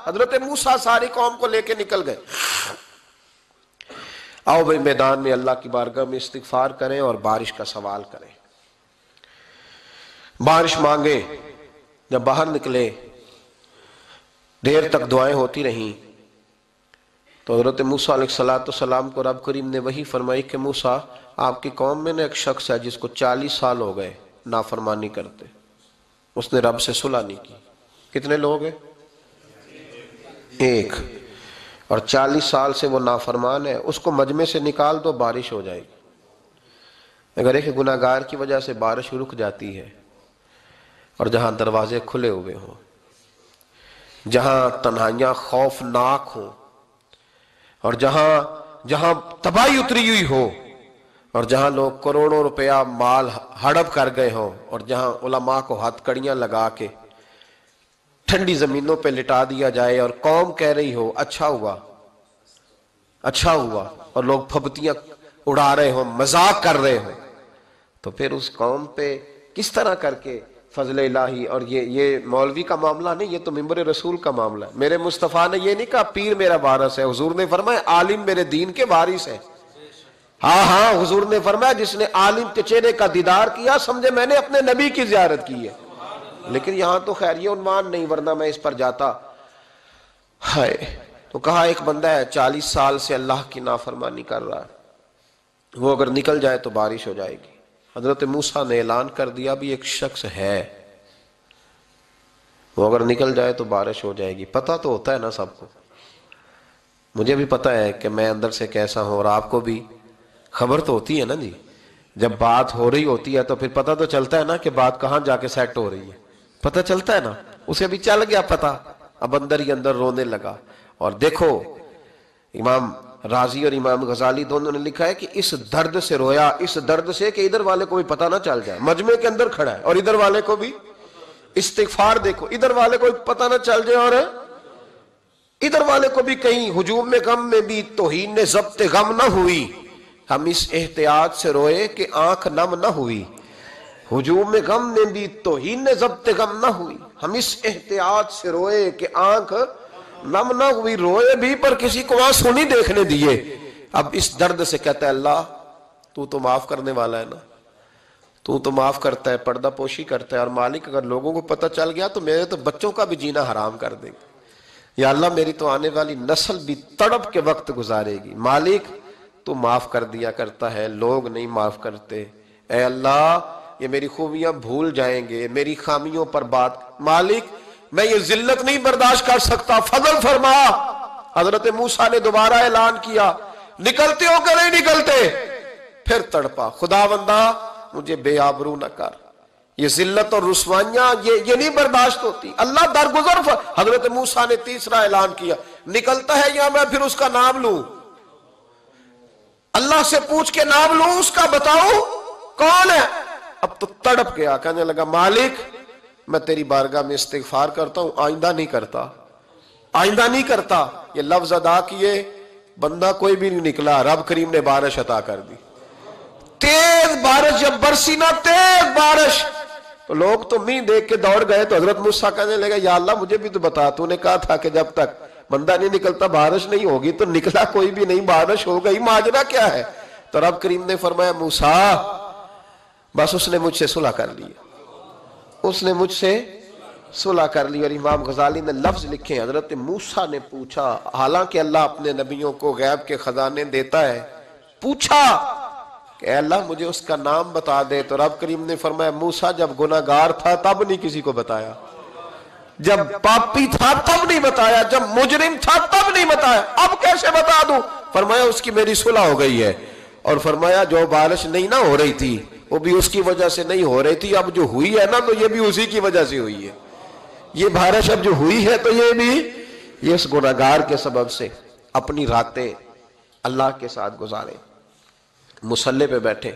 حضرت موسیٰ ساری قوم کو لے کے نکل گئے. آؤ بھائی میدان میں اللہ کی بارگاہ میں استغفار کریں اور بارش کا سوال کریں. بارش مانگے. جب باہر نکلے دیر تک دعائیں ہوتی رہیں تو حضرت موسیٰ علیہ السلام کو رب کریم نے وحی فرمائی کہ موسیٰ آپ کی قوم میں نے ایک شخص ہے جس کو 40 سال ہو گئے نافرمانی کرتے. اس نے رب سے صلح نہیں کی. کتنے لوگ ہیں؟ ایک. اور 40 سال سے وہ نافرمان ہے. اس کو مجمع سے نکال دو بارش ہو جائے گی. اگر ایک گناہگار کی وجہ سے بارش رک جاتی ہے اور جہاں دروازے کھلے ہوئے ہوں، جہاں تنہائیاں خوفناک ہوں، اور جہاں تباہی اتری ہوئی ہو، اور جہاں لوگ کروڑوں روپیہ مال ہڑپ کر گئے ہوں، اور جہاں علماء کو ہتھ کڑیاں لگا کے ٹھنڈی زمینوں پہ لٹا دیا جائے اور قوم کہہ رہی ہو اچھا ہوا اچھا ہوا، اور لوگ پھبتیاں اڑا رہے ہوں، مذاق کر رہے ہوں، تو پھر اس قوم پہ کس طرح کر کے فضل الہی. اور یہ مولوی کا معاملہ نہیں، یہ تو ممبر رسول کا معاملہ ہے. میرے مصطفیٰ نے یہ نہیں کہا پیر میرا وارث ہے، حضور نے فرمایا عالم میرے دین کے وارث ہے. ہاں حضور نے فرمایا جس نے عالم کے چہرے کا دیدار کیا سمجھے میں نے اپنے نبی کی زیارت کی ہے. لیکن یہاں تو خیر یہ عنوان نہیں، ورنہ میں اس پر جاتا. ہائے. تو کہا ایک بندہ ہے 40 سال سے اللہ کی نافرمانی کر رہا ہے، وہ اگر نکل جائے تو بارش ہو جائے گی. حضرت موسیٰ نے اعلان کر دیا بھی ایک شخص ہے، وہ اگر نکل جائے تو بارش ہو جائے گی. پتہ تو ہوتا ہے نا سب کو. مجھے بھی پتہ ہے کہ میں اندر سے کیسا ہوں، اور آپ کو بھی خبر تو ہوتی ہے نا جی. جب بات ہو رہی ہوتی ہے تو پھر پتہ تو چلتا ہے نا کہ بات کہاں جا کے سیٹ ہو رہی ہے. پتہ چلتا ہے نا. اسے بھی چل گیا پتہ، اب اندر ہی اندر رونے لگا. اور دیکھو امام رازی اور امام غزالی دونوں نے لکھا ہے کہ اس درد سے رویا، اس درد سے کہ ادھر والے کو بھی پتہ نہ چل جائے. مجمع کے اندر کھڑا ہے اور ادھر والے کو بھی استغفار، دیکھو ادھر والے کو بھی پتہ نہ چل جائے اور ادھر والے کو بھی کہیں ہجوم میں غم میں بھی توہین نے ضبط غم نہ ہوئی. ہم اس احتیاط سے روئے کہ آنکھ نم نہ ہوئی. ہجوم میں غم میں بھی توہین نے ضبط غم نہ ہوئی. ہم اس احتیاط سے روئے کہ آنکھ نم نہ ہوئی. روئے بھی پر کسی کو آنسو نہیں دیکھنے دیے. اب اس درد سے کہتا ہے اللہ تو معاف کرنے والا ہے نا، تو معاف کرتا ہے، پردہ پوشی کرتا ہے. اور مالک اگر لوگوں کو پتہ چل گیا تو میرے تو بچوں کا بھی جینا حرام کر دے گا. یا اللہ میری تو آنے والی نسل بھی تڑپ کے وقت گزارے گی. مالک تو معاف کر دیا کرتا ہے، لوگ نہیں معاف کرتے. اے اللہ یہ میری خوبیاں بھول جائیں گے، میری خامیوں پر بات. مالک میں یہ ذلت نہیں برداشت کر سکتا، فضل فرما. حضرت موسیٰ نے دوبارہ اعلان کیا نکلتے ہو کہ نہیں نکلتے؟ پھر تڑپا خداوندا مجھے بے آبرو نہ کر. یہ ذلت اور رسوائیاں یہ نہیں برداشت ہوتی. اللہ درگزر. حضرت موسیٰ نے تیسرا اعلان کیا نکلتا ہے یا میں پھر اس کا نام لوں؟ اللہ سے پوچھ کے نام لوں اس کا، بتاؤ کون ہے؟ اب تو تڑپ گیا، کہنے لگا مالک میں تیری بارگاہ میں استغفار کرتا ہوں، آئندہ نہیں کرتا، آئندہ نہیں کرتا. یہ لفظ ادا کیے بندہ کوئی بھی نہیں نکلا. رب کریم نے بارش عطا کر دی. تیز بارش جب برسی نا، تیز بارش، تو لوگ تو مین دیکھ کے دوڑ گئے. تو حضرت موسیٰ کہنے لگا یا اللہ مجھے بھی تو بتا، تو نے کہا تھا کہ جب تک بندہ نہیں نکلتا بارش نہیں ہوگی. تو نکلا کوئی بھی نہیں، بارش ہو گئی، ماجرا کیا ہے؟ تو رب کریم نے فرمایا موسیٰ بس اس نے مجھ سے صلح کر لی، اس نے مجھ سے صلح کر لی. اور امام غزالی نے لفظ لکھے حضرت موسیٰ نے پوچھا، حالانکہ اللہ اپنے نبیوں کو غیب کے خزانے دیتا ہے، پوچھا کہ اے اللہ مجھے اس کا نام بتا دے. تو رب کریم نے فرمایا موسیٰ جب گناہگار تھا تب نہیں کسی کو بتایا، جب پاپی تھا تب نہیں بتایا، جب مجرم تھا تب نہیں بتایا، اب کیسے بتا دوں؟ فرمایا اس کی میری صلح ہو گئی ہے. اور فرمایا جو بارش نہیں نہ ہو رہی تھی وہ بھی اس کی وجہ سے نہیں ہو رہی تھی، اب جو ہوئی ہے نا تو یہ بھی اسی کی وجہ سے ہوئی ہے. یہ بارش اب جو ہوئی ہے تو یہ بھی یہ اس گناہگار کے سبب سے. اپنی راتیں اللہ کے ساتھ گزارے، مصلی پہ بیٹھے